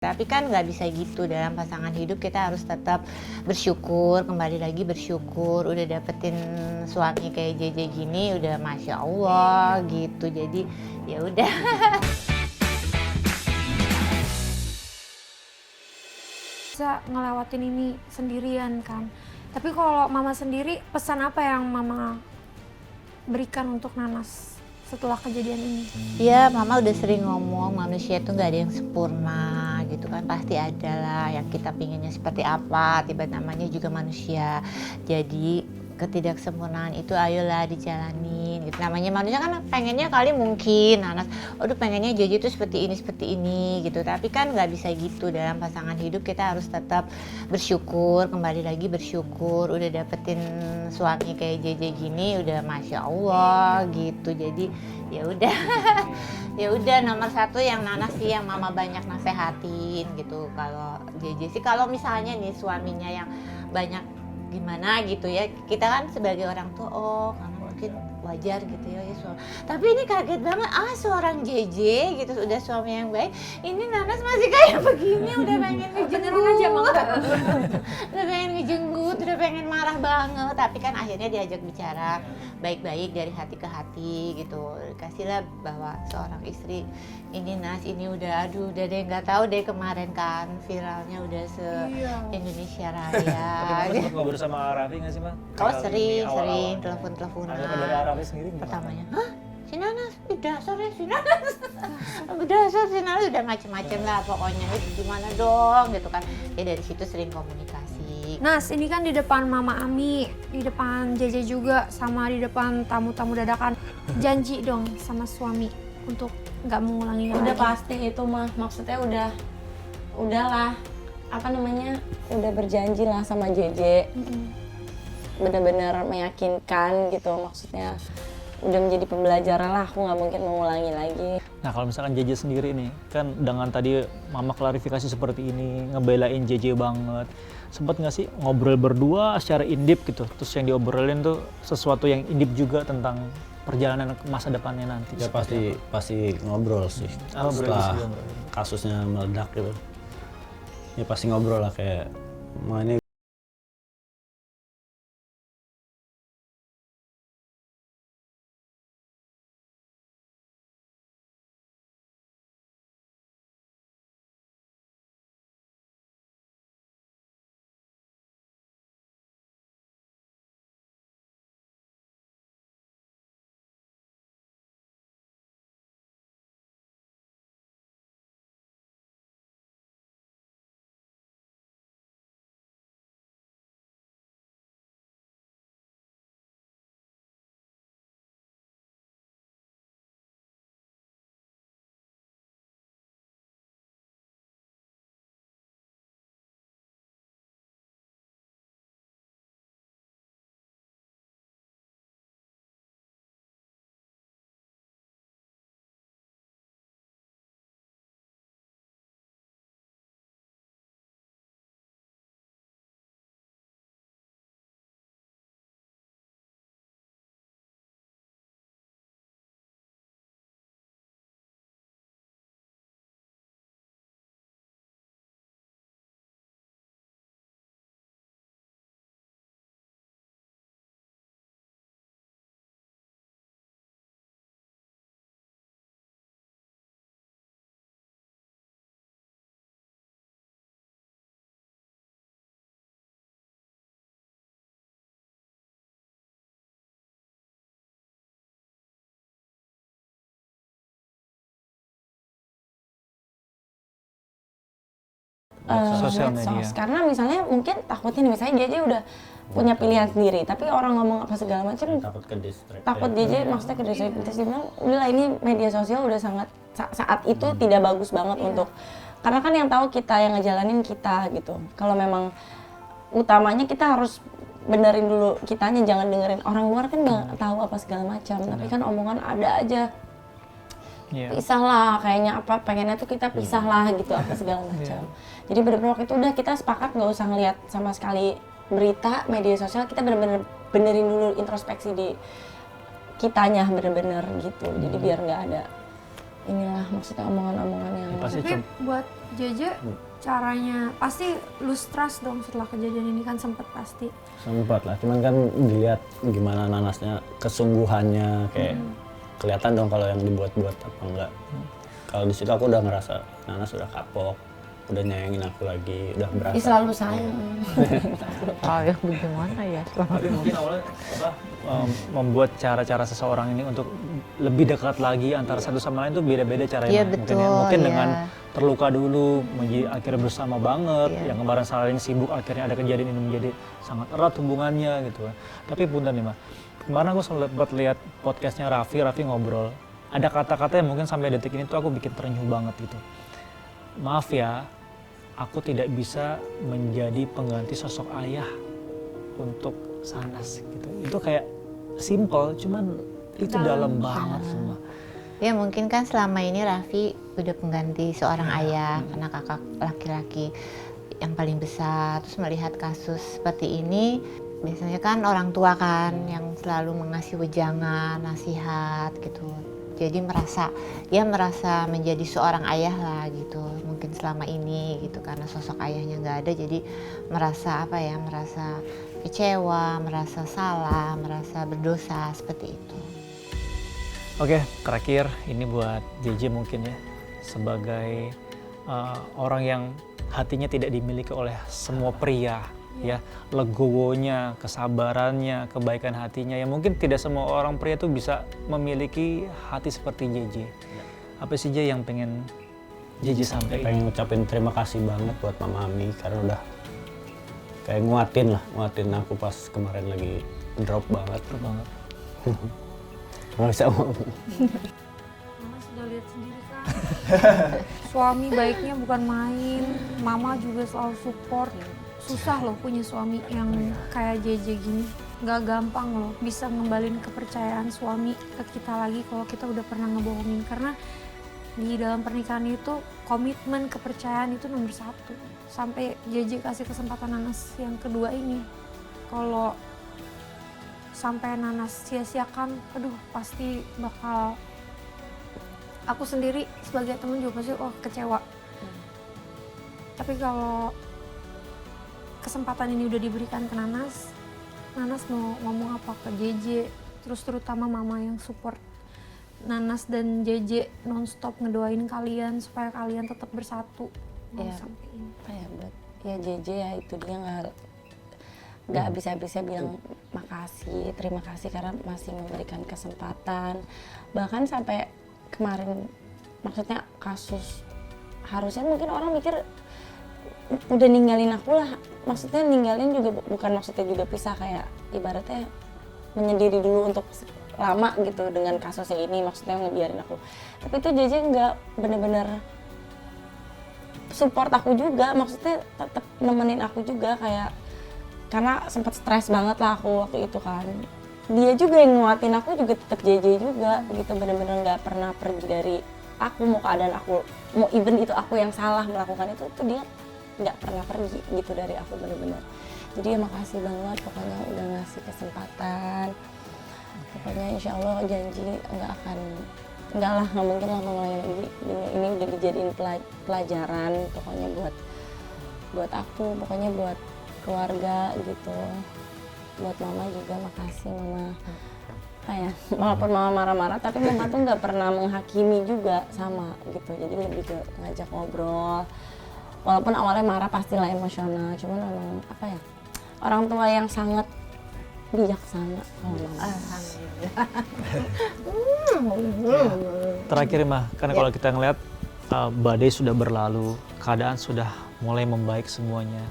Tapi kan nggak bisa gitu, dalam pasangan hidup kita harus tetap bersyukur, kembali lagi bersyukur. Udah dapetin suami kayak JJ gini, udah Masya Allah gitu. Jadi ya udah. Bisa ngelewatin ini sendirian kan. Tapi kalau mama sendiri, pesan apa yang mama berikan untuk Nanas setelah kejadian ini? Ya, mama udah sering ngomong manusia itu nggak ada yang sempurna gitu kan, pasti ada lah yang kita pinginnya seperti apa, tiba namanya juga manusia. Jadi ketidaksempurnaan itu ayolah dijalanin gitu. Namanya manusia kan pengennya kali mungkin Nanas, aduh pengennya jadi itu seperti ini gitu. Tapi kan nggak bisa gitu, dalam pasangan hidup kita harus tetap bersyukur, kembali lagi bersyukur. Udah dapetin suami kayak JJ gini, udah Masya Allah gitu. Jadi ya udah. Ya udah, nomor satu yang Nanas sih yang mama banyak nasehatin gitu. Kalau JJ sih, kalau misalnya nih suaminya yang banyak gimana gitu ya, kita kan sebagai orang tua karena mungkin wajar gitu ya, tapi ini kaget banget, seorang JJ gitu udah suami yang baik, ini Nanas masih kayak begini, udah pengen ngejenggut aja udah pengen ngejenggut, udah pengen marah banget. Tapi kan akhirnya diajak bicara baik-baik dari hati ke hati gitu, kasihlah bahwa seorang istri ini Nas, ini udah udah deh, nggak tahu deh kemarin kan viralnya udah se Indonesia Raya. Tapi sempat ngobrol sama Raffi nggak sih, Ma? Sering telepon-teleponan. Dari Raffi sendiri gimana? Pertamanya, si Nanas, udah sore si Nanas, udah sore si Nanas, udah macem-macem lah pokoknya, gimana dong gitu kan. Ya dari situ sering komunikasi. Nas, ini kan di depan Mama Ami, di depan JJ juga, sama di depan tamu-tamu dadakan. Janji dong sama suami untuk nggak mengulangi Udah lagi. pasti itu mah, maksudnya udahlah, apa namanya, udah berjanji lah sama JJ. Benar-benar meyakinkan gitu, maksudnya udah menjadi pembelajaran lah, aku nggak mungkin mengulangi lagi. Nah kalau misalkan JJ sendiri nih, kan dengan tadi Mama klarifikasi seperti ini, ngebelain JJ banget. Sempet nggak sih ngobrol berdua secara in-depth gitu, terus yang diobrolin tuh sesuatu yang in-depth juga tentang perjalanan ke masa depannya nanti? Ya pasti ngobrol sih. Setelah kasusnya meledak gitu, ya pasti ngobrol lah, kayak ini Sosial medsos. media. Karena misalnya mungkin takutnya nih, misalnya JJ udah punya pilihan sendiri, tapi orang ngomong apa segala macam, takut ke distract. takut JJ maksudnya ke distract. Terus dia bilang, udahlah ini media sosial udah sangat saat itu tidak bagus banget untuk, karena kan yang tahu kita, yang ngejalanin kita gitu. Kalau memang utamanya kita harus benerin dulu kitanya, jangan dengerin orang luar kan nggak tahu apa segala macam, tapi kan omongan ada aja. Iya. Pisah lah, kayaknya apa, pengennya tuh kita pisah lah gitu, apa segala macam. Jadi bener-bener waktu itu udah kita sepakat nggak usah ngeliat sama sekali berita, media sosial, kita bener-bener benerin dulu introspeksi di kitanya bener-bener gitu. Jadi biar nggak ada inilah maksudnya omongan-omongan yang Ya, pasti Tapi buat JJ caranya pasti lose trust dong setelah kejadian ini kan sempet pasti. Sempat lah, cuman kan dilihat gimana nanasnya, kesungguhannya kayak kelihatan dong kalau yang dibuat-buat apa enggak. Kalau di situ aku udah ngerasa Nanas udah kapok, udah nyayangin aku lagi, udah berasa. selalu sayang. ya bagaimana ya? Tapi mungkin awalnya membuat cara-cara seseorang ini untuk lebih dekat lagi antara satu sama lain tuh beda-beda caranya. Iya, Mungkin, betul, mungkin iya. dengan terluka dulu, menjadi akhirnya bersama banget. Iya. Yang kemarin saling sibuk, akhirnya ada kejadian ini menjadi sangat erat hubungannya gitu. Tapi punten nih, Ma. Kemarin aku sempat lihat podcastnya Raffi ngobrol. Ada kata-kata yang mungkin sampai detik ini tuh aku bikin terenyuh banget gitu. Maaf ya, aku tidak bisa menjadi pengganti sosok ayah untuk Sanas gitu. Itu kayak simple, cuman itu dalam banget semua. Ya mungkin kan selama ini Raffi udah pengganti seorang ayah karena kakak laki-laki yang paling besar. Terus melihat kasus seperti ini, biasanya kan orang tua kan yang selalu mengasih wejangan, nasihat gitu. Jadi dia merasa menjadi seorang ayah lah gitu. Mungkin selama ini gitu karena sosok ayahnya nggak ada, jadi merasa merasa kecewa, merasa salah, merasa berdosa seperti itu. Oke, terakhir ini buat JJ mungkin ya, sebagai orang yang hatinya tidak dimiliki oleh semua pria, ya, legowonya, kesabarannya, kebaikan hatinya, yang mungkin tidak semua orang pria tuh bisa memiliki hati seperti JJ. Apa sih JJ yang pengen JJ sampaikan? Pengen ngucapin terima kasih banget buat Mama Ami karena udah kayak nguatin aku pas kemarin lagi drop banget. Nggak bisa ngomong. Mama sudah lihat sendiri kan. Suami baiknya bukan main, mama juga selalu support. Susah loh punya suami yang kayak JJ gini. Nggak gampang loh bisa ngembalin kepercayaan suami ke kita lagi kalau kita udah pernah ngebohongin. Karena di dalam pernikahan itu komitmen kepercayaan itu nomor 1. Sampai JJ kasih kesempatan Nanas yang kedua ini. Kalau sampai Nanas sia-siakan, aduh pasti bakal, aku sendiri sebagai temen juga pasti kecewa. Tapi kalau kesempatan ini udah diberikan ke Nanas mau ngomong apa ke JJ, terus terutama mama yang support Nanas dan JJ nonstop ngedoain kalian supaya kalian tetap bersatu. Mau Iya. sampein. Apa ya buat ya JJ ya itu dia nggak bisa bilang makasih, terima kasih karena masih memberikan kesempatan. Bahkan sampai kemarin, maksudnya kasus, harusnya mungkin orang mikir udah ninggalin aku lah. Maksudnya ninggalin juga bukan maksudnya juga pisah, kayak ibaratnya menyendiri dulu untuk lama gitu dengan kasusnya ini, maksudnya ngebiarin aku. Tapi itu JJ nggak, bener-bener support aku juga, maksudnya tetap nemenin aku juga, kayak karena sempat stres banget lah aku waktu itu kan. Dia juga yang nguatin aku, juga tetap JJ juga gitu, bener-bener nggak pernah pergi dari aku, mau keadaan aku, mau even itu aku yang salah melakukan itu dia nggak pernah pergi gitu dari aku, bener-bener. Jadi ya makasih banget pokoknya udah ngasih kesempatan. Pokoknya insya Allah janji nggak mungkin lah mengulangi lagi. Ini udah dijadiin pelajaran pokoknya buat aku, pokoknya buat keluarga gitu. Buat mama juga makasih mama. Walaupun mama marah-marah tapi mama tuh nggak pernah menghakimi juga sama gitu. Jadi lebih ke ngajak ngobrol. Walaupun awalnya marah pastilah emosional, cuman memang orang tua yang sangat bijaksana. Terakhir Mah, karena kalau kita ngeliat badai sudah berlalu, keadaan sudah mulai membaik semuanya.